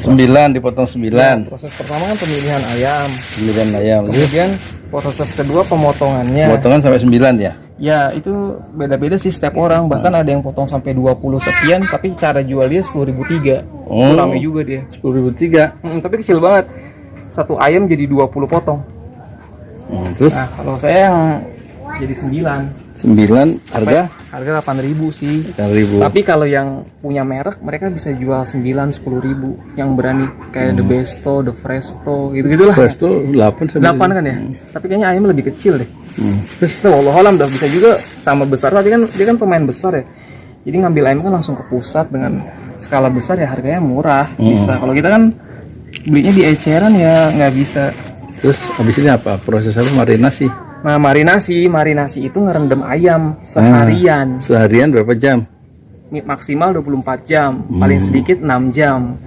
9 dipotong 9. Proses pertama kan pemilihan ayam. Pemilihan ayam. Kemudian proses kedua pemotongannya. Potongan sampai 9 ya? Ya, itu beda-beda sih setiap orang. Bahkan ada yang potong sampai 20 sekian, tapi cara jual dia 10.003. Oh, Rame juga dia. 10.003. Tapi kecil banget. Satu ayam jadi 20 potong. Terus? Nah, kalau saya yang jadi 9 harga 8.000 sih. 8.000. Tapi kalau yang punya merek, mereka bisa jual 9-10.000. Yang berani kayak The Besto, The Fresto, gitu-gitulah. Presto 8 kan ya. Tapi kayaknya ayam lebih kecil deh. Terus wallahualam udah bisa juga sama besar, tapi kan dia kan pemain besar ya. Jadi ngambil ayam kan langsung ke pusat dengan skala besar ya, harganya murah. Bisa. Kalau kita kan belinya di eceran ya nggak bisa. Terus habis ini apa? Proses apa? Marinasi. Nah, marinasi itu ngerendam ayam seharian. Seharian berapa jam? Maksimal 24 jam, paling sedikit 6 jam.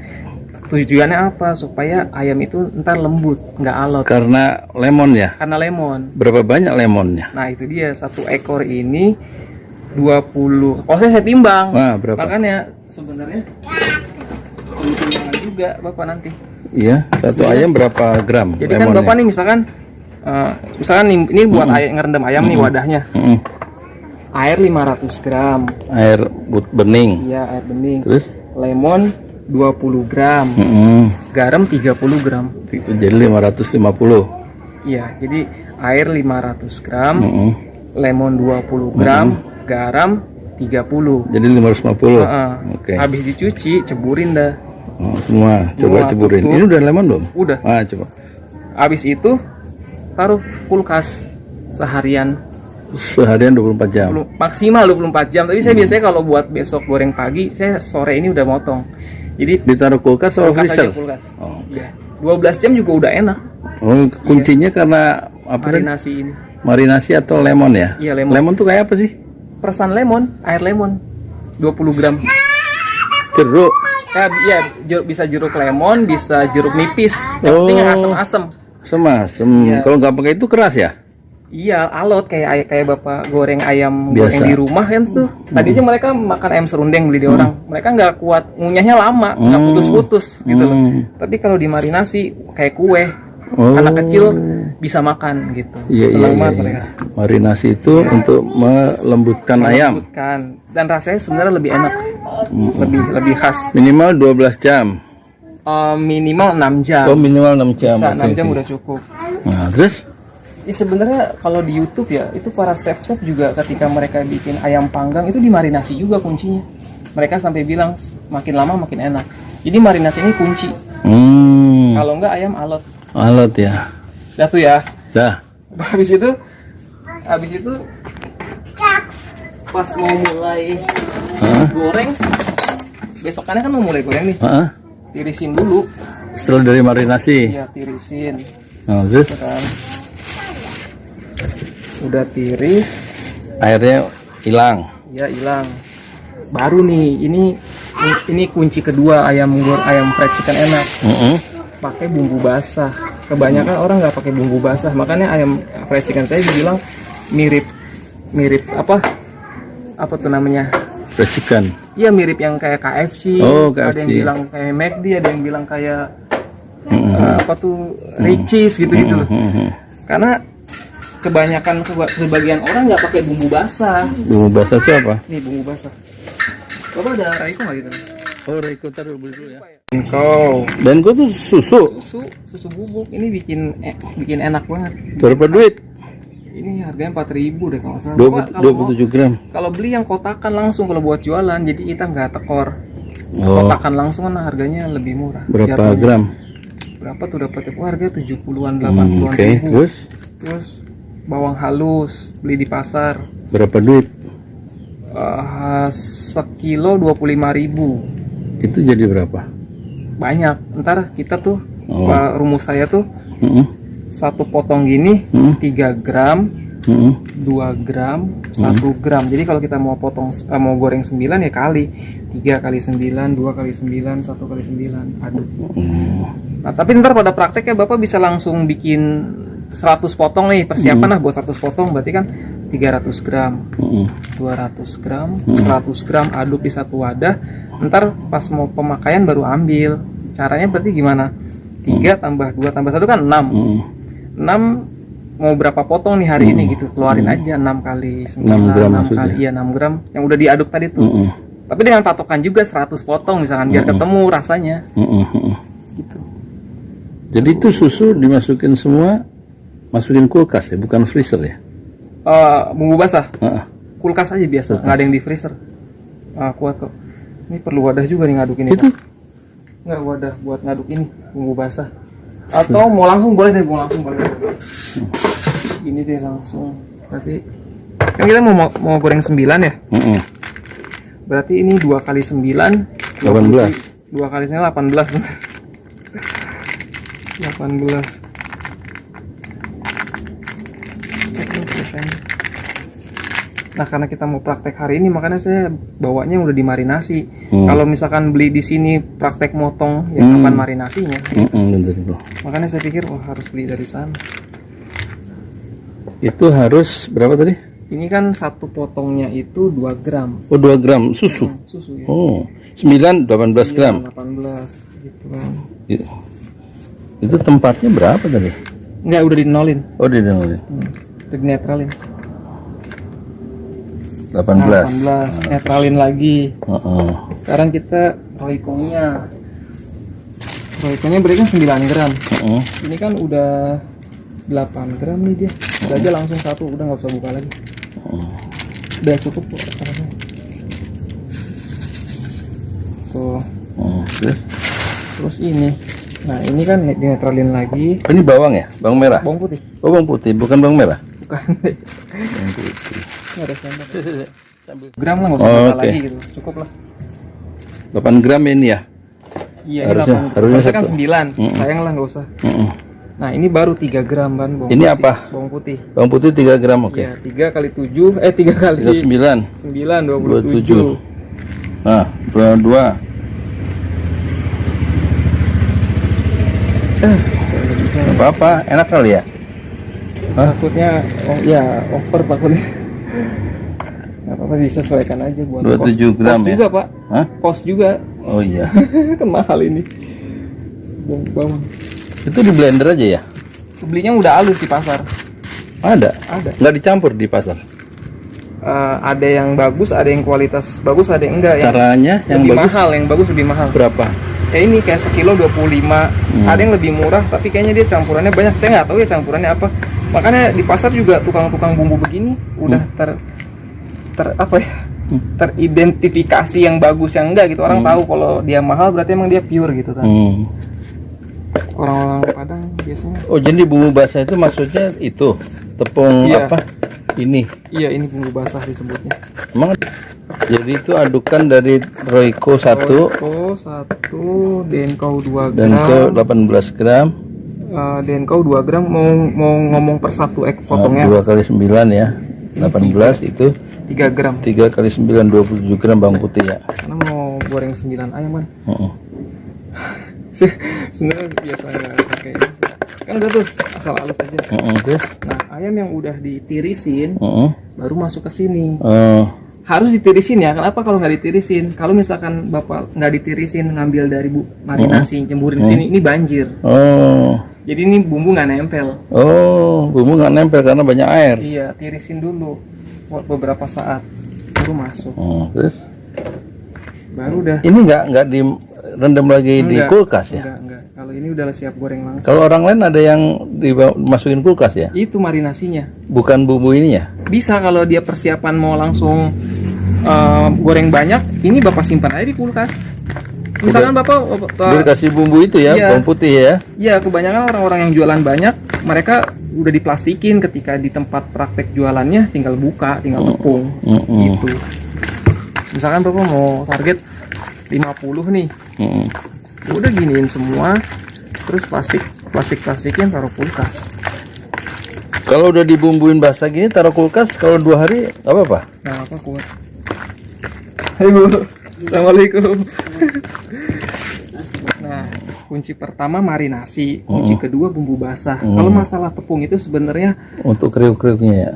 Tujuannya apa? Supaya ayam itu ntar lembut, nggak alot. Karena lemon ya? Karena lemon. Berapa banyak lemonnya? Nah, itu dia, satu ekor ini 20. Oh, saya timbang. Wah, berapa? Makanya sebenarnya perlu timbangan juga Bapak nanti. Iya, satu ayam berapa gram? Jadi kan Bapak nih misalkan ini buat ngerendam ayam nih wadahnya. Air 500 gram. Air bening. Iya, air bening. Terus lemon 20 gram. Garam 30 gram. Jadi 550. Iya, jadi air 500 gram. Lemon 20 gram. Garam 30. Jadi 550. Oke. Habis dicuci, ceburin dah. Semua coba ceburin. Tutup. Ini udah lemon belum? Udah. Coba. Habis itu taruh kulkas seharian. Seharian 24 jam. Maksimal 24 jam. Tapi saya biasanya kalau buat besok goreng pagi, saya sore ini udah motong. Jadi ditaruh kulkas atau freezer? Kulkas. Ya. 12 jam juga udah enak. Oh, kuncinya karena apa? Marinasi ini. Marinasi atau lemon ya? Iya, lemon. Lemon tuh kayak apa sih? Persan lemon, air lemon. 20 gram. Jeruk. Bisa jeruk lemon, bisa jeruk nipis. Yang penting yang asem-asem. Asem. Iya. Kalau nggak pakai itu keras ya? Iya, alot kayak Bapak goreng ayam biasa. Goreng di rumah kan tuh. Tadinya mereka makan ayam serundeng beli di orang. Mereka nggak kuat, ngunyahnya lama, nggak putus-putus gitu loh. Tapi kalau dimarinasi kayak kue, anak kecil bisa makan gitu. Senang banget mereka. Marinasi itu untuk melembutkan ayam. Dan rasanya sebenarnya lebih enak, lebih khas. Minimal 12 jam. Minimal 6 jam. Oh, minimal 6 jam. Bisa, 6 jam udah cukup. Nah, terus? Sebenarnya kalau di YouTube ya, itu para chef-chef juga ketika mereka bikin ayam panggang itu dimarinasi juga kuncinya. Mereka sampai bilang makin lama makin enak. Jadi marinasi ini kunci. Kalau enggak ayam alot. Alot ya. Dah tuh ya. Dah. Habis itu pas mau mulai goreng, besokannya kan mau mulai goreng nih. Tirisin dulu. Setelah dari marinasi. Iya, tirisin. Nah, terus? Udah tiris, airnya hilang. Ya, hilang. Baru nih, ini kunci kedua ayam fried chicken enak. Pakai bumbu basah. Kebanyakan orang nggak pakai bumbu basah, makanya ayam fried chicken saya dibilang mirip apa tuh namanya? Fried chicken. Iya, mirip yang kayak KFC. KFC. Ada yang bilang kayak McD, ada yang bilang kayak Richeese gitu-gitu loh. Karena kebanyakan sebagian orang nggak pakai bumbu basah. Bumbu basah itu apa? Nih bumbu basah. Coba ada Raiko nggak gitu? Oh, Raiko taruh dulu ya. Dan tuh susu bubuk ini bikin enak banget. Berapa duit? Ini harganya 4.000 deh kalau nggak salah. 27 gram. Kalau beli yang kotakan langsung kalau buat jualan, jadi kita nggak tekor. Kotakan langsung kan harganya lebih murah. Berapa gram? Berapa tuh dapatnya? Harga 70-an 80-an ribu. Terus bawang halus beli di pasar. Berapa duit? Sekilo 25.000. Itu jadi berapa? Banyak. Ntar kita tuh rumus saya tuh satu potong gini 3 gram, 2 gram, 1 gram. Jadi kalau kita mau mau goreng 9 ya kali 3 kali 9, 2 kali 9, 1 kali 9 aduk. Nah, tapi ntar pada prakteknya Bapak bisa langsung bikin 100 potong nih, persiapan lah buat 100 potong, berarti kan 300 gram, 200 gram, 100 gram aduk di satu wadah. Ntar pas mau pemakaian baru ambil. caranya berarti gimana? 3 tambah 2 tambah 1 kan 6. 6 mau berapa potong nih hari ini gitu, keluarin aja 6 kali 9, 6 gram 6 maksudnya. kali, iya 6 gram yang udah diaduk tadi tuh. Tapi dengan patokan juga 100 potong misalkan, biar ketemu rasanya. Gitu. Jadi itu susu dimasukin semua, masukin kulkas ya, bukan freezer ya? Bumbu basah, Heeh. kulkas aja biasa, nggak ada yang di freezer. Kuat kok. Ini perlu wadah juga nih ngaduk ini. Itu? Pak. Nggak wadah buat ngaduk ini bumbu basah. Atau mau langsung boleh deh, mau langsung boleh. Ini deh langsung. Berarti kan kita mau goreng 9 ya. Berarti ini 2 kali 9 18. 2 kali 9 18. 18. Nah, karena kita mau praktek hari ini, makanya saya bawanya udah dimarinasi. Kalau misalkan beli di sini praktek motong, ya kapan marinasinya? Makanya saya pikir, harus beli dari sana. Itu harus berapa tadi? Ini kan satu potongnya itu 2 gram. Oh, 2 gram susu. Susu ya. Oh, 9 18 gram. 18 gitu kan. Itu tempatnya berapa tadi? Enggak, udah dinolin. Oh, di dalam. Udah dinetralin. 18. 18, netralin lagi. Heeh. Sekarang kita Royco-nya. Royco-nya berarti kan 9 gram. Ini kan udah 8 gram nih dia. Udah aja langsung satu, udah nggak usah buka lagi. Udah cukup kok rasanya. Tuh. Terus ini. Nah, ini kan dinetralin lagi. Ini bawang ya? Bawang merah? Bawang putih. Oh, bawang putih, bukan bawang merah? Bukan. Bawang putih. Nggak ada sendok. Gram lah, nggak usah buka lagi gitu. Cukup lah. 8 gram ini ya? Iya, Harusnya- ini 8. harusnya Harusnya kan satu. 9. Sayang lah, nggak usah. Nah, ini baru 3 gram kan bawang Ini putih. apa? Bawang putih. Bawang putih 3 gram, oke. Iya, 3 kali 7, 3 kali 39. 9, 27. Nah, 22. Gak apa-apa, enak kali ya? Takutnya, over takutnya. Gak apa-apa, disesuaikan aja buat 27 gram kos ya? juga, Pak. Hah? Kos juga. Oh iya. Kan mahal ini. Bawang. Itu di blender aja ya? Belinya udah halus di pasar. Ada? Ada. Nggak dicampur di pasar? Ada yang bagus, ada yang kualitas bagus, ada yang enggak. Caranya yang lebih bagus mahal, yang bagus lebih mahal. berapa? Ini kayak sekilo 25. Ada yang lebih murah, tapi kayaknya dia campurannya banyak. Saya nggak tahu ya campurannya apa. Makanya di pasar juga tukang-tukang bumbu begini udah teridentifikasi yang bagus yang enggak gitu. Orang tahu kalau dia mahal berarti emang dia pure gitu kan. Orang-orang Padang biasanya. Oh, jadi bumbu basah itu maksudnya itu tepung Iya. apa? Ini. Iya, ini bumbu basah disebutnya. Emang jadi itu adukan dari Royco 1 Royco 1, Denko 2 gram. dan ke 18 gram. Denko 2 gram mau ngomong per satu potongnya 2 kali 9 ya. 18 itu 3 gram. 3 kali 9 27 gram bawang putih ya. Karena mau goreng 9 ayam kan. Sebenarnya biasanya pakai ini sih. Kan udah tuh asal halus aja. Terus? Nah, ayam yang udah ditirisin baru masuk ke sini. Harus ditirisin ya. Kenapa kalau nggak ditirisin? Kalau misalkan Bapak nggak ditirisin, ngambil dari marinasi, jemburin di sini, ini banjir. Jadi ini bumbu nggak nempel. Oh, bumbu nggak nempel karena banyak air. Iya, tirisin dulu buat beberapa saat baru masuk. Terus? Baru udah. Ini nggak direndam lagi di kulkas ya? Enggak. Kalau ini udah siap goreng langsung. Kalau orang lain ada yang dimasukin kulkas ya? Itu marinasinya. Bukan bumbu ini ya? Bisa kalau dia persiapan mau langsung goreng banyak, ini Bapak simpan aja di kulkas. Misalkan Bapak Udah kasih bumbu itu ya, Iya. bawang putih ya? ya kebanyakan orang-orang yang jualan banyak, mereka udah diplastikin ketika di tempat praktek jualannya tinggal buka, tinggal tepung gitu. Misalkan Bapak mau target 50 nih. Udah giniin semua, terus plastikin taruh kulkas. Kalau udah dibumbuin basah gini taruh kulkas, kalau 2 hari nggak apa-apa? Nah, apa kuat. Hai Bu, assalamualaikum. Nah, Kunci pertama marinasi, kunci kedua bumbu basah. Kalau masalah tepung itu sebenarnya Untuk kriuk-kriuknya ya.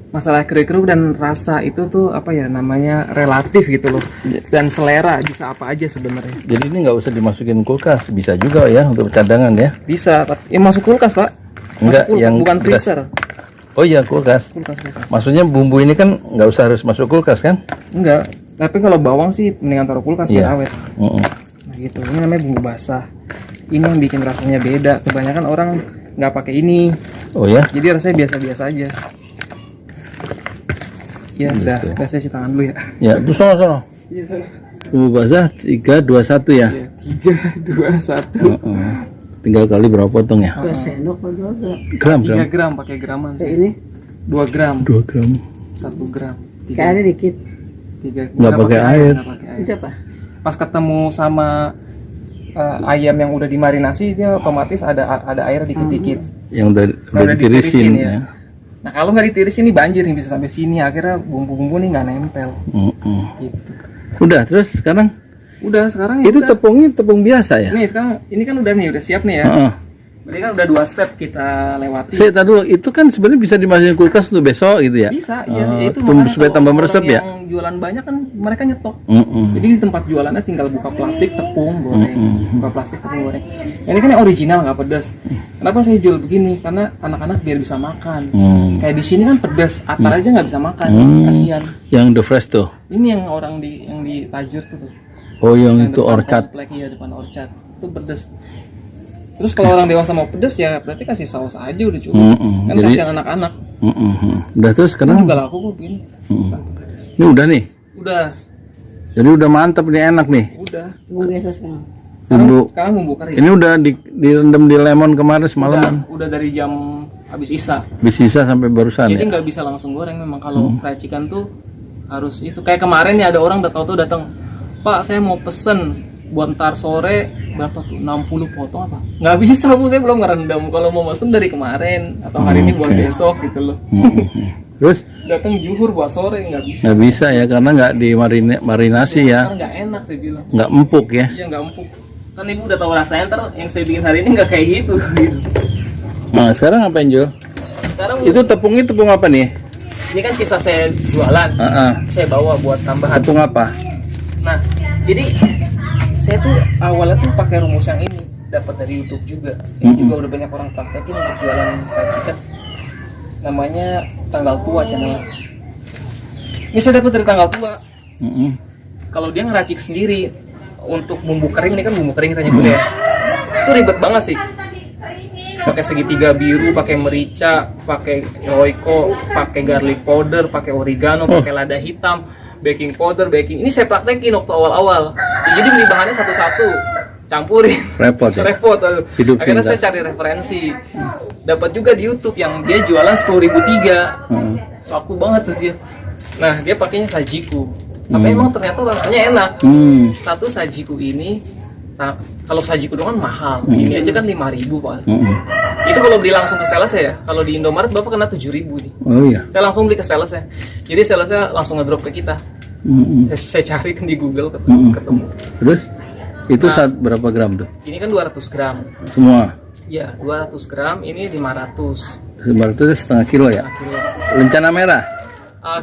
masalah kriuk-kriuk dan rasa itu tuh apa ya namanya relatif gitu loh. Dan selera bisa apa aja sebenarnya. Jadi ini nggak usah dimasukin kulkas, bisa juga ya untuk cadangan ya. Bisa, tapi ya masuk kulkas pak. Enggak, Masuk kulkas, yang bukan bekas. freezer. Oh iya kulkas. Kulkas. Maksudnya bumbu ini kan nggak usah harus masuk kulkas kan? Enggak. Tapi kalau bawang sih mendingan taruh kulkas biar Iya. awet. Mm-mm. Nah gitu. Ini namanya bumbu basah. Ini yang bikin rasanya beda. Kebanyakan orang nggak pakai ini. Oh ya. Jadi rasanya biasa-biasa aja. Ya udah, Gitu. saya cuci tangan dulu ya. Ya, itu sono. Bumbu basah 3, 2, 1 ya. 3, 2, 1. Heeh. Tinggal kali berapa potong ya? 2 sendok atau 2 gram? Gram, 3 gram. gram pakai graman Kayak sih. ini 2 gram, 2 gram. 1 gram. kayak ada dikit. 3 Nggak pakai air. Itu apa? Pas ketemu sama ayam yang udah dimarinasi dia otomatis ada air dikit-dikit. Yang udah Udah ditirisin ya. Nah kalau nggak ditirisin ini banjir nih bisa sampai sini, akhirnya bumbu-bumbu nih nggak nempel. Mm-mm. Gitu. Udah, terus sekarang Udah sekarang ya itu udah. tepungnya tepung biasa ya? Nih sekarang ini kan udah nih udah siap nih ya. Heeh. Berarti kan udah 2 step kita lewati. Saya tahu dulu, itu kan sebenarnya bisa dimasukin kulkas untuk besok gitu ya? Bisa, iya. Oh, Ya itu tunggu makanya supaya kalau tambah orang meresap ya? Yang jualan banyak kan mereka nyetok. Mm-mm. Jadi di tempat jualannya tinggal buka plastik tepung goreng, buka plastik tepung goreng. Ini kan yang original nggak pedas. Kenapa saya jual begini? Karena anak-anak biar bisa makan. Kayak di sini kan pedas, atar aja nggak bisa makan, kasihan. Yang the fresh tuh? Ini yang orang yang di Tajur tuh. Oh, yang Yang itu depan orchard. komplek, iya, depan orchard. Itu pedas. Terus kalau orang dewasa mau pedas ya berarti kasih saus aja udah cukup. Kan Jadi- kasihan anak-anak. Mm-mm. Udah terus Ini sekarang? juga laku kok begini. Ini udah nih? Udah, Jadi udah mantap nih, enak nih. udah. Bumbu biasa sekarang. Bumbu. Sekarang bumbu kari. Ini udah direndam di lemon kemarin semalaman. Udah dari jam habis isya. Bisa sampai barusan Jadi ya? nggak bisa langsung goreng memang kalau fried chicken tuh harus itu. Kayak kemarin ya ada orang udah tahu datang, Pak saya mau pesen buat ntar sore berapa tuh 60 potong apa? Nggak bisa bu, saya belum ngerendam. Kalau mau pesen dari kemarin atau hari ini buat besok gitu loh. Terus Datang juhur buat sore nggak bisa. nggak bisa ya karena nggak dimarinasi ya, Karena nggak enak saya bilang. nggak empuk ya. Iya nggak empuk. Kan ibu udah tahu rasanya ntar yang saya bikin hari ini nggak kayak gitu. Nah sekarang apa yang jual? Sekarang Itu tepungnya tepung apa nih? ini kan sisa saya jualan. Saya bawa buat tambahan. Tepung apa? Nah, jadi saya tuh awalnya tuh pakai rumus yang ini, dapat dari YouTube juga. Ini juga udah banyak orang praktekin untuk jualan fried chicken. Namanya tanggal tua channelnya. Ini saya dapat dari tanggal tua. Mm-mm. Kalau dia ngeracik sendiri untuk bumbu kering, ini kan bumbu kering kita nyebut ya. Itu ribet banget sih. Pakai segitiga biru, pakai merica, pakai roiko, pakai garlic powder, pakai oregano, pakai lada hitam, baking powder, baking. Ini saya praktekin waktu awal-awal. Jadi beli bahannya satu-satu, campurin. Repot ya? Repot. Hidup Akhirnya pintar. saya cari referensi. Dapat juga di YouTube yang dia jualan 10.003. Laku banget tuh dia. Nah, dia pakainya sajiku. Tapi emang ternyata rasanya enak. Satu sajiku ini, nah, kalau sajiku doang kan mahal. Ini aja kan 5.000 Pak. Itu kalau beli langsung ke sales ya. Kalau di Indomaret Bapak kena 7.000 nih. Oh iya. Saya langsung beli ke sales ya. Jadi salesnya langsung ngedrop ke kita. Saya cari di Google ketemu. Terus itu saat berapa gram tuh? Ini kan 200 gram. Semua? Ya, 200 gram. Ini 500 500 setengah kilo ya? kilo. Lencana merah?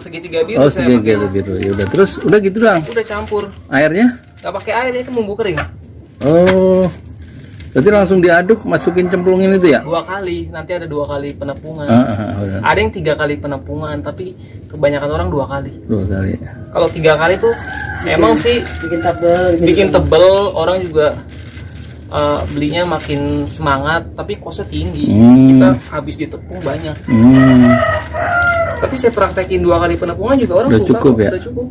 Segitiga biru Oh saya segitiga pakai. biru. Ya udah terus udah gitu doang. Udah campur. Airnya? Nggak pakai air, itu bumbu kering. Oh. Berarti langsung diaduk, masukin cemplungin itu ya? 2 kali. Nanti ada 2 kali penepungan. Benar. Ada yang 3 kali penepungan, tapi kebanyakan orang 2 kali. 2 kali. Kalau 3 kali tuh emang sih Bikin tebel, bikin tebel, orang juga belinya makin semangat, tapi kosnya tinggi. Kita habis ditepung banyak. Tapi saya praktekin 2 kali penepungan juga orang Udah suka cukup kok, ya? udah cukup.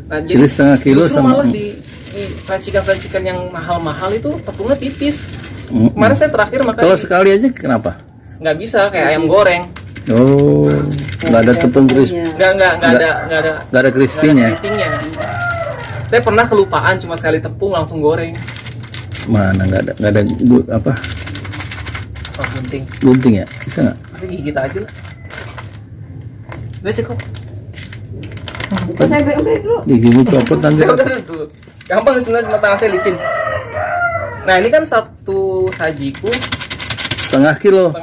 Nah, Jadi setengah kilo justru sama- malah di racikan-racikan yang mahal-mahal itu tepungnya tipis. Kemarin saya terakhir makan Kalau sekali aja kenapa? nggak bisa kayak ayam goreng. Oh, nggak ada tepung crispy, Nggak ada nggak ada crispy-nya. crispy-nya. Saya pernah kelupaan cuma sekali tepung langsung goreng. Mana nggak ada apa Oh, penting. gunting ya? Bisa nggak? Masih gigit aja lah. Udah cukup. Itu saya beli dulu. Gigi gue copot nanti. Udah tuh. Gampang sebenarnya, cuma tangan saya licin. Nah ini kan 1 satu sajiku setengah kilo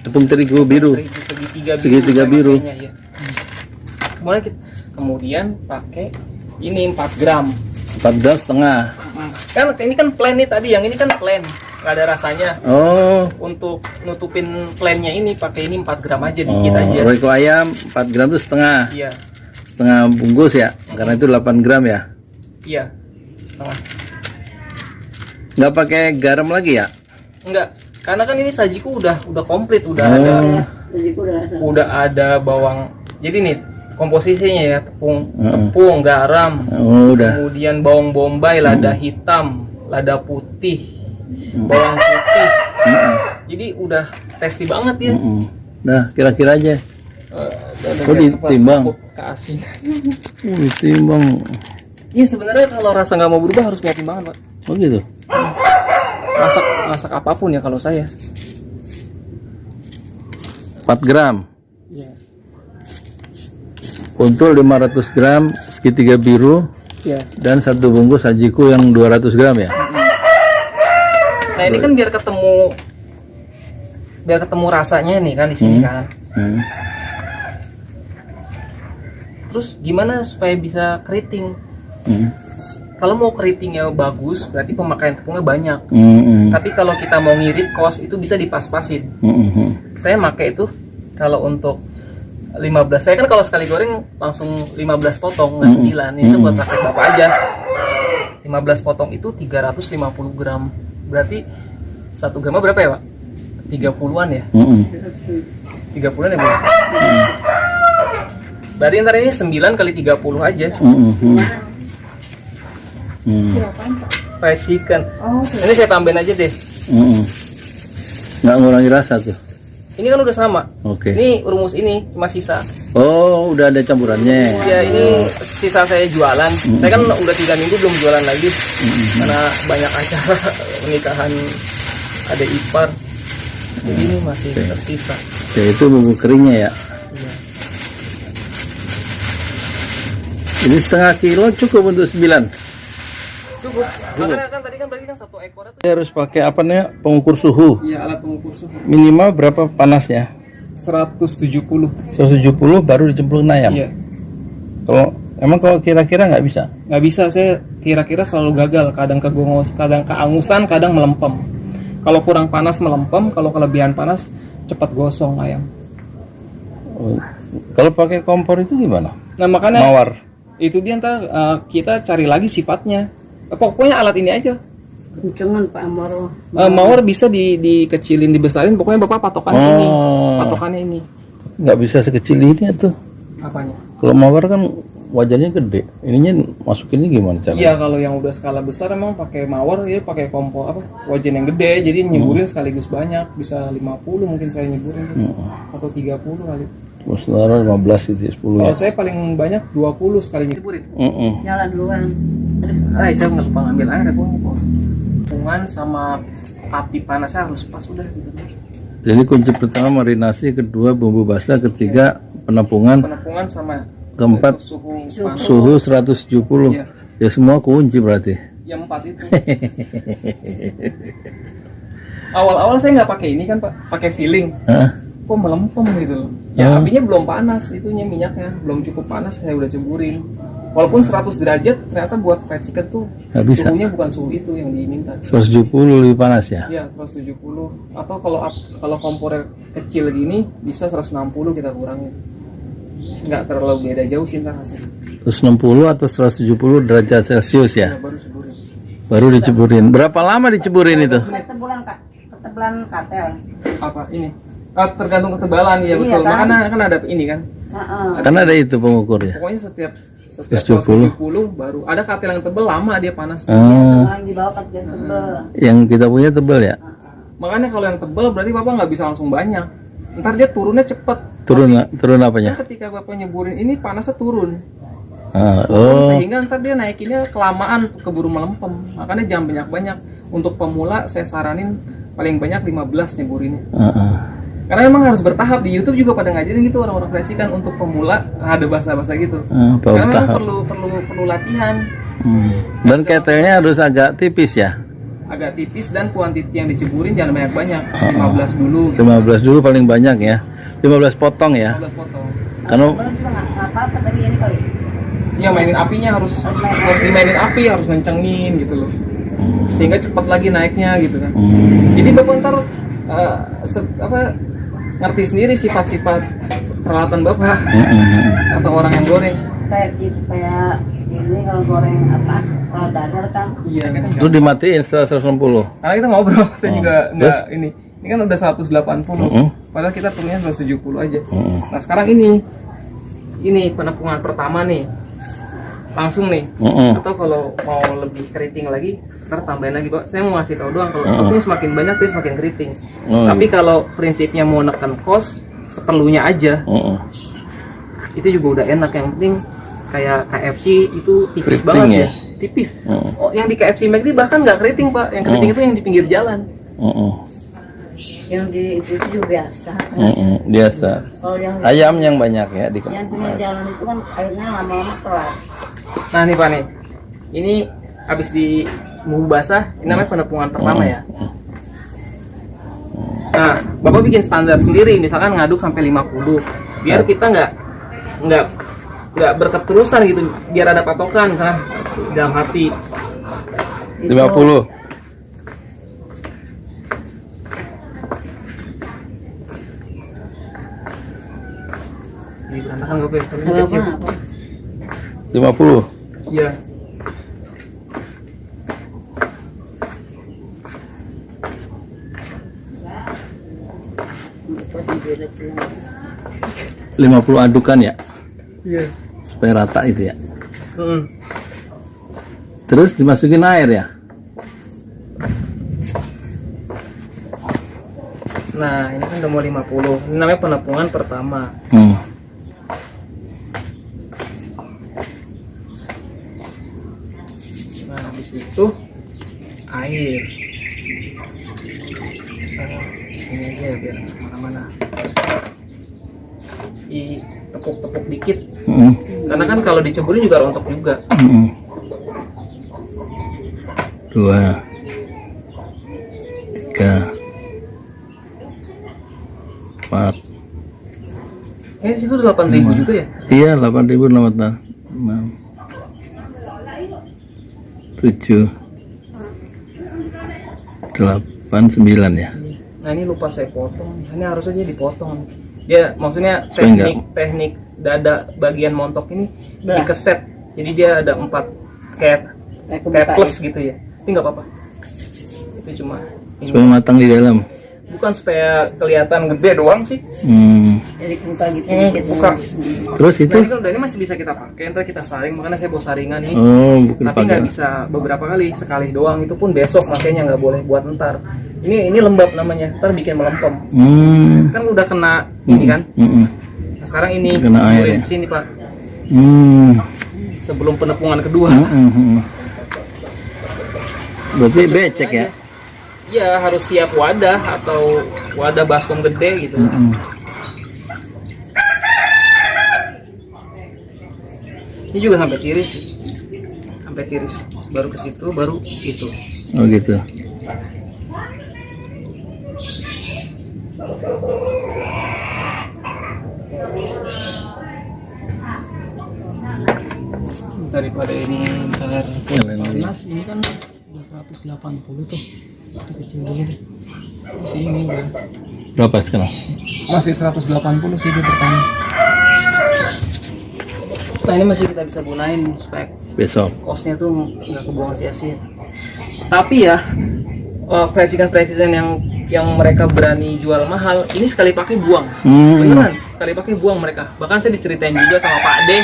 tepung terigu biru. segitiga biru pakainya, ya. Kemudian pakai ini 4 gram 4 gram setengah. kan ini kan plain nih tadi, yang ini kan plain nggak ada rasanya. Untuk nutupin plainnya ini pakai ini 4 gram aja, dikit aja. Royco ayam 4 gram itu setengah. Iya, setengah bungkus ya, karena itu 8 gram ya. iya, setengah. Nggak pakai garam lagi ya? Enggak, karena kan ini sajiku udah komplit, udah ada bawang. Jadi nih komposisinya ya, tepung, garam, kemudian bawang bombay, lada hitam, lada putih, bawang putih. Jadi udah tasty banget ya. Nah, kira-kira aja. Ditimbang. Keasin. Ditimbang. Iya, sebenarnya kalau rasa nggak mau berubah harus punya timbangan, Pak. Oh gitu. Masak apapun ya kalau saya. 4 gram. Iya. Untuk 500 gram segitiga biru. Iya. Dan 1 bungkus sajiku yang 200 gram ya. Nah, ini kan biar ketemu rasanya nih kan di sini kan. Terus gimana supaya bisa keriting? Kalau mau keritingnya bagus, berarti pemakaian tepungnya banyak. Tapi kalau kita mau ngirit kos, itu bisa dipas-pasin. Saya pakai itu kalau untuk 15. Saya kan kalau sekali goreng langsung 15 potong, nggak 9. Ini buat praktek bapak aja. 15 potong itu 350 gram. Berarti 1 gramnya berapa ya, Pak? 30-an ya? 30-an ya, Bu? Berarti ntar ini 9 kali 30 aja. Fried chicken. Ini saya tambahin aja deh. Nggak ngurangi rasa tuh. Ini kan udah sama. Oke. Ini rumus ini cuma sisa. Oh, udah ada campurannya. Ya, ini sisa saya jualan. Saya kan udah 3 minggu belum jualan lagi. Karena banyak acara pernikahan ada ipar. Jadi ini masih tersisa. Ya, itu bumbu keringnya ya. Iya. Ini setengah kilo cukup untuk 9. Cukup. Makanya kan tadi kan berarti kan 1 ekor itu. Harus pakai apa namanya, pengukur suhu. Iya, alat pengukur suhu. Minimal berapa panasnya? 170. 170 baru dicemplungin ayam. Iya. Kalau kira-kira nggak bisa? Nggak bisa, saya kira-kira selalu gagal. Kadang kegongos, kadang keangusan, kadang melempem. Kalau kurang panas melempem, kalau kelebihan panas cepat gosong ayam. Kalau pakai kompor itu gimana? Nah, makanya Mawar. itu dia, ntar kita cari lagi sifatnya. Pokoknya alat ini aja. Kencengan Pak Amaro. Mawar bisa dikecilin, dibesarin. Pokoknya Bapak patokannya ini. Patokannya ini. Nggak bisa sekecil ini tuh. Apanya? Kalau mawar kan wajannya gede. Ininya masukinnya gimana caranya? Iya, kalau yang udah skala besar emang pakai mawar, ya pakai kompor wajan yang gede. Jadi nyeburin sekaligus banyak. Bisa 50 mungkin saya nyeburin. Atau 30 kali. Sementara 15 gitu, 10 ya. Kalau saya paling banyak 20 sekali nyeburin. Nyala duluan. Jangan lupa ngambil air ya, Bos. Tepung sama api panasnya harus pas udah gitu. Jadi kunci pertama marinasi, kedua bumbu basah, ketiga penepungan sama keempat suhu 170. Iya. Ya semua kunci berarti. Ya 4 itu. Awal-awal saya nggak pakai ini kan, Pak, pakai filling. Kok melempem gitu loh. Ya apinya belum panas, itunya minyaknya belum cukup panas, saya udah ceburin. Walaupun 100 derajat, ternyata buat fried chicken tuh suhunya bukan suhu itu yang diminta. 170 lebih panas ya? Iya, 170. Atau kalau kompornya kecil gini bisa 160 kita kurangin. Nggak terlalu beda jauh sih ntar hasilnya. 160 atau 170 derajat Celcius ya? Baru ceburin. Baru diceburin. Berapa lama diceburin itu? Ketebalan katel. Apa ini? Tergantung ketebalan ya, betul. Kan? Makanya kan ada ini kan. Karena ada itu pengukurnya. Pokoknya setiap 170 baru ada katil yang tebel, lama dia panas. Yang di bawah katil tebel. Yang kita punya tebel ya? Makanya kalau yang tebel berarti Bapak nggak bisa langsung banyak. Ntar dia turunnya cepet. Turun apanya? Kan ketika Bapak nyeburin ini panasnya turun. Oh. Sehingga ntar dia naikinnya kelamaan, keburu melempem. Makanya jangan banyak-banyak. Untuk pemula saya saranin paling banyak 15 nyeburinnya. Karena memang harus bertahap. Di YouTube juga pada ngajarin gitu orang-orang fried chicken untuk pemula, ada bahasa-bahasa gitu. Karena memang perlu latihan. Dan ketelnya harus agak tipis ya? agak tipis dan kuantiti yang diceburin jangan banyak-banyak. 15 dulu gitu. 15 dulu paling banyak ya. 15 potong ya. 15 potong. Karena Belum juga nggak apa-apa tadi ini kali. Ya mainin apinya harus dimainin api, harus ngencengin gitu loh. Sehingga cepat lagi naiknya gitu kan. Jadi Bapak ntar ngerti sendiri sifat-sifat peralatan Bapak atau orang yang goreng. Kayak gitu, kayak ini kalau goreng apa? Kalau dadar kan. Iya kan. itu dimatiin setelah 160. Karena kita ngobrol, saya juga nggak Terus? ini. Ini kan udah 180, padahal kita turunnya 170 aja. Nah sekarang ini penepungan pertama nih, langsung nih. Atau kalau mau lebih keriting lagi, ntar tambahin lagi Pak. Saya mau ngasih tahu doang kalau tepung semakin banyak dia semakin keriting. Tapi kalau prinsipnya mau neken kos, seperlunya aja. Itu juga udah enak. Yang penting kayak KFC itu tipis Keriting banget ya? ya, tipis. Oh, yang di KFC McD bahkan nggak keriting Pak, yang keriting itu yang di pinggir jalan. Yang di itu juga biasa. Biasa. Kalau yang Ayam yang banyak ya di yang pinggir jalan itu kan airnya lama-lama keras. Nah nih Pak nih, ini habis di bumbu basah, ini namanya penepungan pertama ya. Nah, Bapak bikin standar sendiri, misalkan ngaduk sampai 50, biar kita nggak berketerusan gitu, biar ada patokan misalkan dalam hati. 50. Ini berantakan nggak Pak? Soalnya Apa kecil. apa? 50. Iya. Pas dibelet bilang. 50 adukan ya. Iya. Supaya rata itu ya. Terus dimasukin air ya. Nah, ini kan udah mau 50. Ini namanya penepungan pertama. Nah, habis itu air. Di sini aja ya, biar nggak kemana-mana. Tepuk-tepuk dikit. Karena kan kalau diceburin juga rontok juga. 2 3 4. Di situ 8.000 juga ya? Iya, 8.000 6 7 8 9 ya. Nah ini lupa saya potong. Ini harus aja dipotong. Dia maksudnya Supaya teknik dada bagian montok ini Belah. dikeset. Jadi dia ada 4 kayak kebuka plus ya. gitu ya. Tapi nggak apa-apa. Itu cuma ini. Supaya matang di dalam. Bukan supaya kelihatan gede doang sih. Jadi kebuka gitu Ini dikit. buka. Terus itu? Nah, ini kan udah ini masih bisa kita pakai. Ntar kita saring. Makanya saya bawa saringan nih. Oh, bukan Tapi nggak bisa beberapa kali, sekali doang. Itu pun besok, makanya nggak boleh buat ntar. Ini lembab namanya, ntar bikin melempem. Kan udah kena ini kan. Nah, sekarang ini Kena air keluarin ya? sini Pak, sebelum penepungan kedua. Berarti becek ya? Iya, harus siap wadah atau wadah baskom gede gitu. Ini juga sampai tiris sih. Sampai tiris. Baru ke situ, baru itu. Oh gitu. Daripada ini ntar Nyalain lagi. panas, ini kan udah 180 tuh. Kita kecil dulu deh. Masih ini udah. Berapa sekarang? Masih 180 sih dia pertama. Nah ini masih kita bisa gunain supaya Besok. kosnya tuh nggak kebuang sia-sia. Tapi ya frekuensi yang mereka berani jual mahal ini sekali pakai buang. Beneran sekali pakai buang mereka. Bahkan saya diceritain juga sama Pak Ade.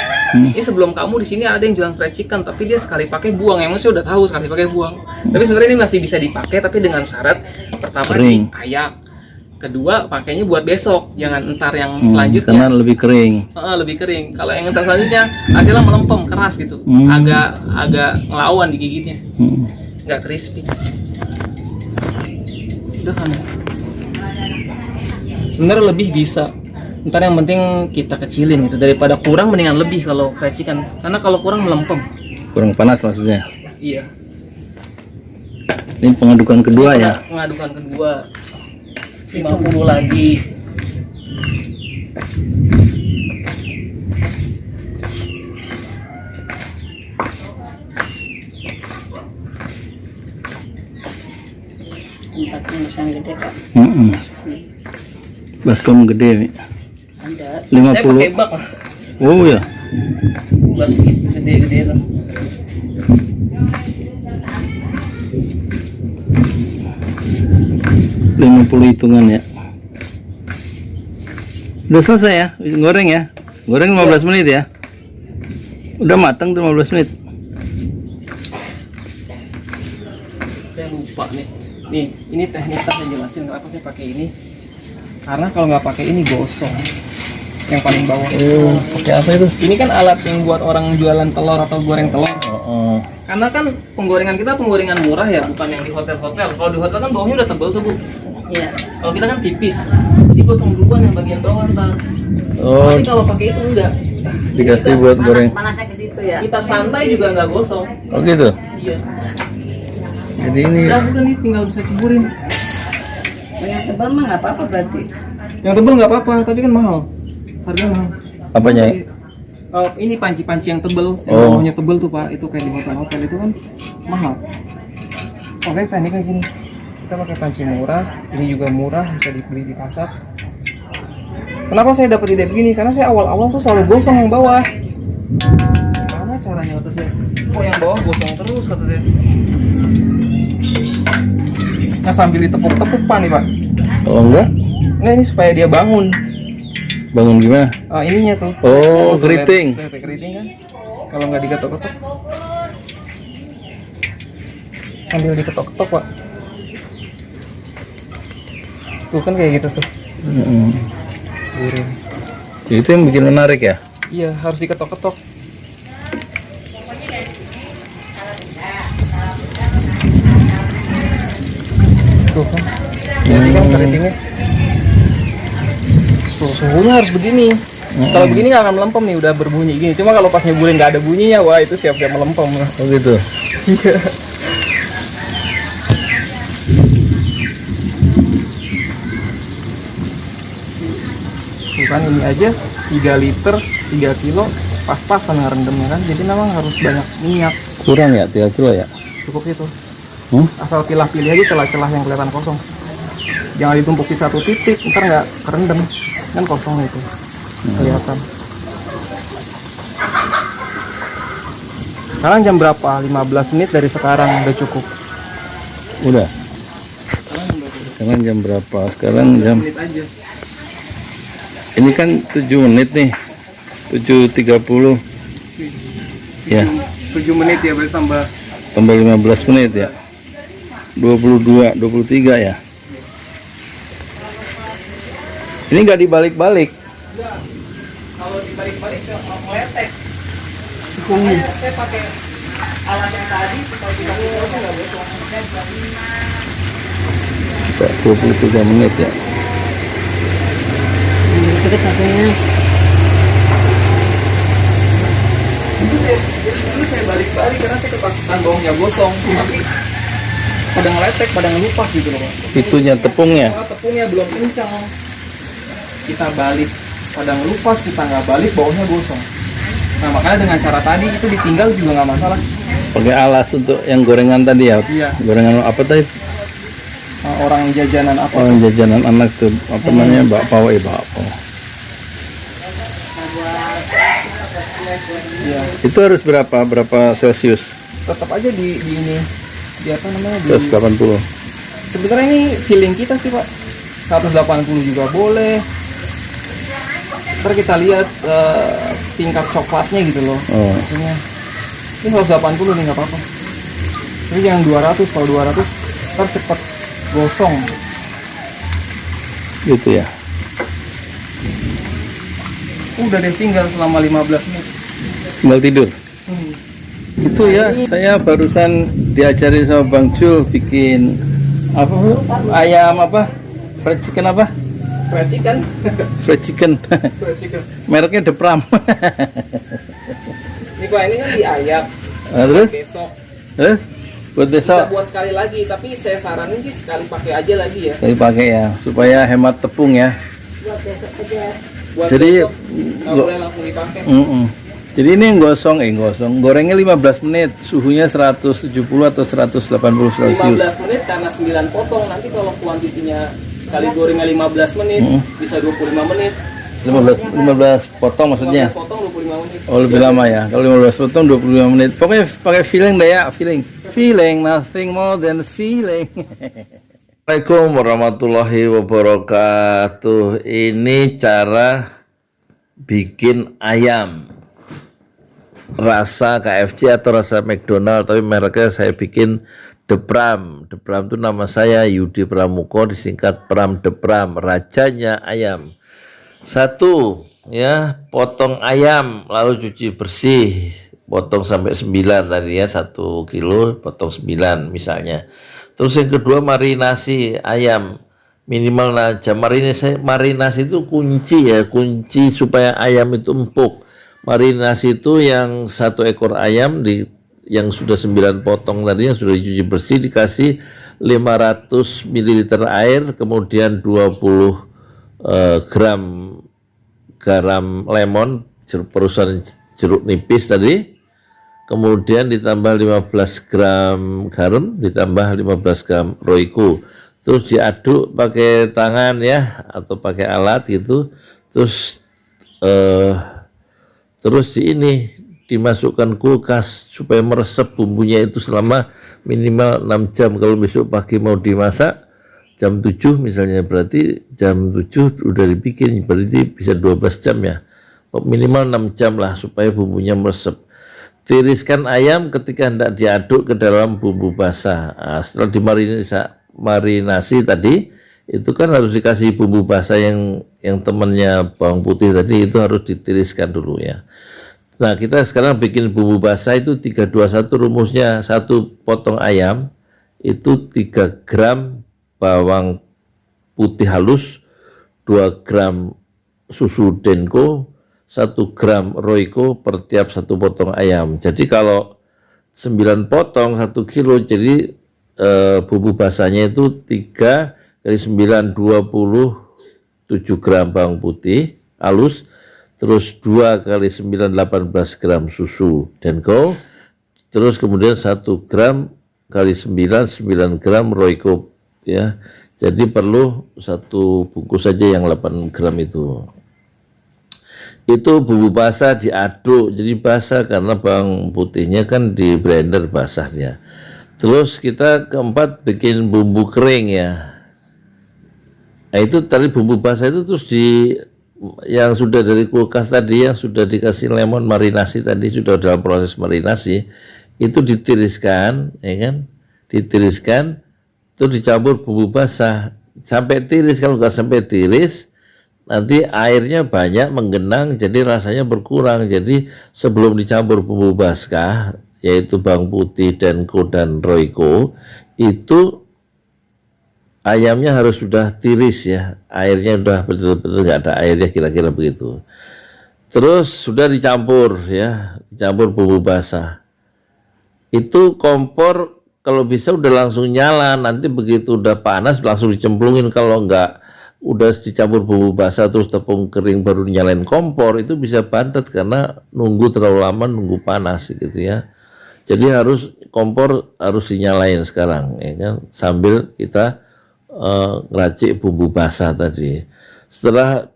Ini sebelum kamu di sini ada yang jualan fried chicken tapi dia sekali pakai buang. Emang saya udah tahu sekali pakai buang. Tapi sebenarnya ini masih bisa dipakai tapi dengan syarat pertama Kering. diayak. Kedua pakainya buat besok, jangan entar yang selanjutnya. Karena lebih kering. Lebih kering. Kalau yang entar selanjutnya hasilnya melempem keras gitu. Agak ngelawan digigitnya. Nggak crispy. Udah kan ya. Sebenarnya lebih bisa. Ntar yang penting kita kecilin gitu. Daripada kurang mendingan lebih kalau fried chicken. Karena kalau kurang melempem. Kurang panas maksudnya. Iya. Ini pengadukan kedua ya. Pengadukan kedua 50 lagi. Tempatnya besar gede kak. Baskom gede nih. Ada. Saya 50. pakai bak. Oh ya. Bak gede-gede tuh. $50 hitungan ya. Udah selesai ya, goreng ya. Goreng 15 menit ya. Udah matang tuh 15 menit. Saya lupa nih. Nih, ini teknik saya jelasin kenapa saya pakai ini. Karena kalau nggak pakai ini gosong. Yang paling bawah. Oh, pakai apa itu? Ini kan alat yang buat orang jualan telur atau goreng telur. Oh. Karena kan penggorengan kita penggorengan murah ya, bukan yang di hotel-hotel. Kalau di hotel kan bawahnya udah tebal tuh, Bu. Iya. Kalau kita kan tipis. Jadi gosong duluan yang bagian bawah ntar. Oh, Tapi kalau pakai itu enggak. dikasih buat goreng. Panasnya ke situ ya. Kita santai juga nggak gosong. Oh gitu. Iya. Jadi ini Udah nih tinggal bisa ceburin. Yang tebal mah nggak apa-apa berarti. Yang tebal nggak apa-apa, tapi kan mahal. Harganya mahal. apanya? Oh, ini panci-panci yang tebel, yang Oh. bawahnya tebel tuh Pak, itu kayak di hotel-hotel itu kan mahal. Oh, saya teknik kayak gini. Kita pakai panci murah, ini juga murah, bisa dibeli di pasar. Kenapa saya dapat ide begini? Karena saya awal-awal tuh selalu gosong yang bawah. Gimana caranya kata saya? Oh, yang bawah gosong terus kata saya. Nah, sambil ditepuk-tepuk Pak nih Pak. Oh enggak? Enggak, ini supaya dia bangun. Bangun gimana? Ininya tuh. Oh, Tuh, keriting. lihat, keriting kan. Kalau nggak diketok-ketok. Sambil diketok-ketok, Pak. Tuh kan kayak gitu tuh. Gurih. Itu yang bikin menarik ya? Iya, harus diketok-ketok. Tuh kan. Jadi kan keritingnya. Tuh, suhunya harus begini. Kalau begini nggak akan melempem nih, udah berbunyi gini. Cuma kalau pas nyebulin nggak ada bunyinya, wah itu siap-siap melempem. Oh gitu. Iya. Bukan ini aja 3 liter 3 kilo pas-pasan ngerendamnya kan, jadi memang harus banyak minyak. Kurang ya 3 kilo ya? Cukup itu. Hmm? Asal pilih aja celah-celah yang kelihatan kosong. Jangan ditumpuk di satu titik, ntar nggak kerendam kan kosong itu kelihatan. Sekarang jam berapa? 15 menit dari sekarang udah cukup. Udah. Sekarang jam berapa? Sekarang jam. menit aja. Ini kan 7 menit nih. 7.30. Ya, 7 menit ya, berarti tambah tambah 15 menit ya. 22, 23 ya. Ini nggak dibalik-balik. kalau dibalik-balik ke meletek. Saya pakai alat yang tadi supaya tidak bocor nggak bocor. 23 menit ya. Deket katanya. Jadi saya balik-balik karena saya ketakutan bawahnya gosong, tapi pada ngeletek, pada ngelupas gitu loh Pak. Itunya tepungnya. Karena tepungnya belum kencang. Kita balik, pada ngelupas, kita nggak balik, bawahnya gosong. Nah makanya dengan cara tadi itu ditinggal juga nggak masalah. Pakai alas untuk yang gorengan tadi ya. Iya. Gorengan apa tadi? Orang jajanan apa? Orang jajanan anak tuh apa namanya? Bakpao, bakpao. Iya. Itu harus berapa? Berapa Celcius? Tetap aja di ini, di apa namanya? Di, 180. sebenarnya ini feeling kita sih Pak. 180 juga boleh. Ntar kita lihat tingkat coklatnya gitu loh. Oh. Maksudnya ini 180 nih nggak apa-apa. Tapi jangan 200, kalau 200 ntar cepet gosong. Gitu ya. Udah deh tinggal selama 15 menit. Tinggal tidur. Itu ya, saya barusan diajarin sama Bang Jul bikin apa? Ayam apa? Fried chicken apa? Fried chicken. Fried chicken. Fried chicken. Mereknya The Pram. Ini Pak, ini kan diayak. Terus? Besok Terus? Buat Bisa besok buat sekali lagi, tapi saya saranin sih sekali pakai aja lagi ya. saya pakai ya, supaya hemat tepung ya. Buat besok aja. Buat Jadi, besok, nggak boleh langsung dipakai. Jadi ini gosong, gorengnya 15 menit, suhunya 170 atau 180 Celcius. 15 menit karena 9 potong. Nanti kalau kuantitinya sekali gorengnya 15 menit, bisa 25 menit. 15 potong maksudnya. 15 potong 25 menit. Oh, lebih lama ya. Kalau 15 potong 25 menit. Pokoknya pakai feeling deh ya, feeling. Feeling, nothing more than feeling. Assalamualaikum warahmatullahi wabarakatuh. Ini cara bikin ayam rasa KFC atau rasa McDonald, tapi mereknya saya bikin The Pram. The Pram itu nama saya Yudi Pramuko, disingkat Pram The Pram, rajanya ayam. Satu, ya, potong ayam lalu cuci bersih, potong sampai 9 tadi ya, 1 kilo potong 9 misalnya. Terus yang kedua, marinasi ayam minimal jam. Marinasi itu kunci ya, kunci supaya ayam itu empuk. Marinasi itu yang 1 ekor ayam yang sudah 9 potong tadi, yang sudah dicuci bersih, dikasih 500 ml air, kemudian 20 gram garam lemon, perusahaan jeruk nipis tadi, kemudian ditambah 15 gram garam, ditambah 15 gram roiko, terus diaduk pakai tangan ya, atau pakai alat gitu, terus dimasukkan kulkas supaya meresap bumbunya itu selama minimal 6 jam. Kalau besok pagi mau dimasak jam 7 misalnya, berarti jam 7 udah dibikin, berarti bisa 12 jam ya, minimal 6 jam lah supaya bumbunya meresap. Tiriskan ayam ketika hendak diaduk ke dalam bumbu basah. Nah, setelah dimarinasi tadi, itu kan harus dikasih bumbu basah yang temannya bawang putih tadi, itu harus ditiriskan dulu ya. Nah, kita sekarang bikin bumbu basah itu 321 rumusnya. 1 potong ayam itu 3 gram bawang putih halus, 2 gram susu Denko, 1 gram roiko per tiap 1 potong ayam. Jadi kalau 9 potong 1 kilo, jadi bumbu basahnya itu 3 kali 9, 27 gram bawang putih halus, terus 2 kali 9, 18 gram susu Denko, terus kemudian 1 gram kali 9, 9 gram roiko ya. Jadi perlu 1 bungkus saja yang 8 gram itu. Itu bumbu basah diaduk jadi basah karena bawang putihnya kan di blender basahnya. Terus kita keempat bikin bumbu kering ya. Nah, itu tadi bumbu basah itu terus yang sudah dari kulkas tadi, yang sudah dikasih lemon marinasi tadi, sudah dalam proses marinasi, itu ditiriskan ya kan, ditiriskan, itu dicampur bumbu basah sampai tiris. Kalau nggak sampai tiris, nanti airnya banyak menggenang, jadi rasanya berkurang. Jadi sebelum dicampur bumbu basah, yaitu bawang putih, Denko, dan roiko, itu ayamnya harus sudah tiris ya, airnya sudah betul-betul nggak ada airnya, kira-kira begitu. Terus sudah dicampur ya, dicampur bumbu basah. Itu kompor kalau bisa udah langsung nyala, nanti begitu udah panas langsung dicemplungin. Kalau enggak udah dicampur bumbu basah terus tepung kering baru nyalain kompor, itu bisa bantet karena nunggu terlalu lama, nunggu panas gitu ya. Jadi kompor harus dinyalain sekarang ya kan, sambil kita ngeracik bumbu basah tadi. Setelah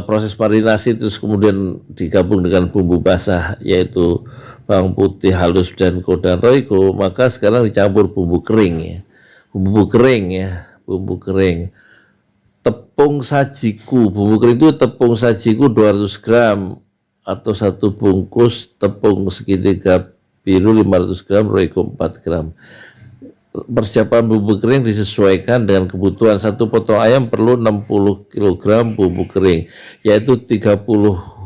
proses marinasi terus kemudian digabung dengan bumbu basah, yaitu bawang putih halus dan roiko, maka sekarang dicampur bumbu kering ya. Bumbu kering ya, bumbu kering. Tepung sajiku, bumbu kering itu tepung sajiku 200 gram atau 1 bungkus tepung segitiga biru 500 gram, roiko 4 gram. Persiapan bumbu kering disesuaikan dengan kebutuhan. 1 potong ayam perlu 60 kg bumbu kering, yaitu 30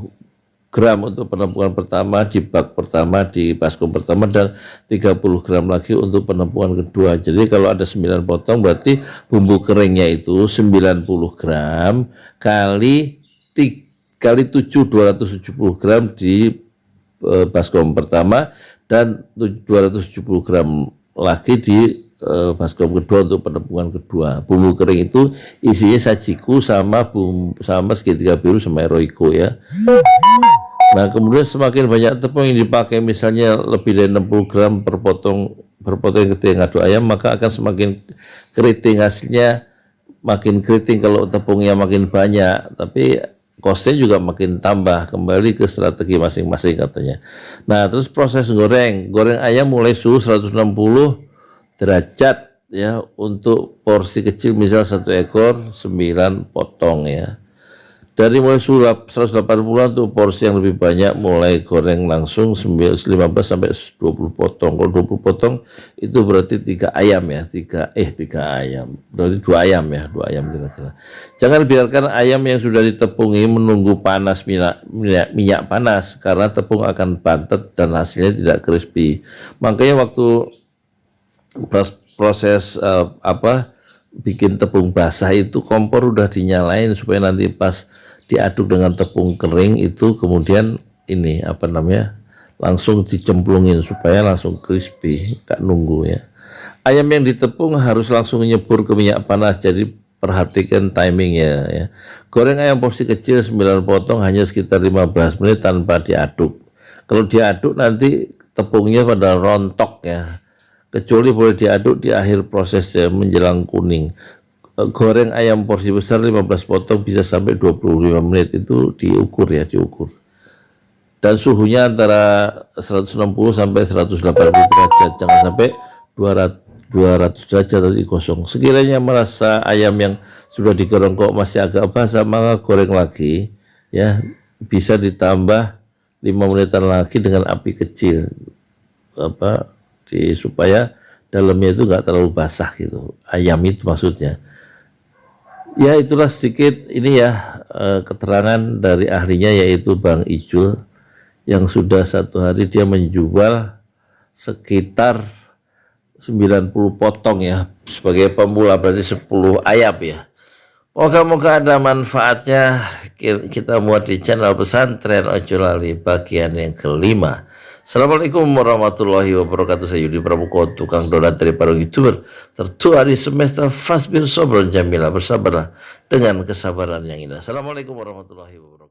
gram untuk penempuan pertama di bak pertama, di baskom pertama, dan 30 gram lagi untuk penempuan kedua. Jadi kalau ada 9 potong berarti bumbu keringnya itu 90 gram kali 7 270 gram di baskom pertama, dan 270 gram lagi di baskom kedua untuk penepungan kedua. Bumbu kering itu isinya sajiku sama sama segitiga biru sama Royco ya. Nah kemudian semakin banyak tepung yang dipakai, misalnya lebih dari 60 gram per potong keriting aduk ayam, maka akan semakin keriting, hasilnya makin keriting kalau tepungnya makin banyak, tapi costnya juga makin tambah. Kembali ke strategi masing-masing katanya. Nah terus proses goreng ayam mulai suhu 160 derajat ya, untuk porsi kecil misal 1 ekor 9 potong ya. Dari mulai suhu 180 untuk porsi yang lebih banyak mulai goreng langsung 15 sampai 20 potong. Kalau 20 potong itu berarti 3 ayam ya, 3 ayam. Berarti 2 ayam ya, 2 ayam kira-kira. Jangan biarkan ayam yang sudah ditepungi menunggu panas minyak panas, karena tepung akan bantet dan hasilnya tidak crispy. Makanya waktu proses bikin tepung basah itu kompor udah dinyalain supaya nanti pas diaduk dengan tepung kering itu kemudian ini langsung dicemplungin supaya langsung crispy, gak nunggu ya. Ayam yang ditepung harus langsung nyebur ke minyak panas, jadi perhatikan timingnya ya. Goreng ayam porsi kecil 9 potong hanya sekitar 15 menit tanpa diaduk. Kalau diaduk nanti tepungnya pada rontok ya, kecuali boleh diaduk di akhir prosesnya menjelang kuning. Goreng ayam porsi besar 15 potong bisa sampai 25 menit, itu diukur. Dan suhunya antara 160 sampai 180 derajat, jangan sampai 200 derajat tadi kosong. Sekiranya merasa ayam yang sudah digoreng kok masih agak basah, maka goreng lagi ya, bisa ditambah 5 menitan lagi dengan api kecil supaya dalamnya itu enggak terlalu basah gitu, ayam itu maksudnya. Ya itulah sedikit ini ya keterangan dari ahlinya, yaitu Bang Ijul, yang sudah 1 hari dia menjual sekitar 90 potong ya, sebagai pemula berarti 10 ayam ya. Moga-moga ada manfaatnya. Kita muat di channel Pesantren Ojo Lali bagian yang kelima. Assalamualaikum warahmatullahi wabarakatuh. Saya Yudi Pramuko, tukang donat dari para YouTuber tertua di semesta. Fasbir Sobron Jamila, bersabarlah dengan kesabaran yang indah. Assalamualaikum warahmatullahi wabarakatuh.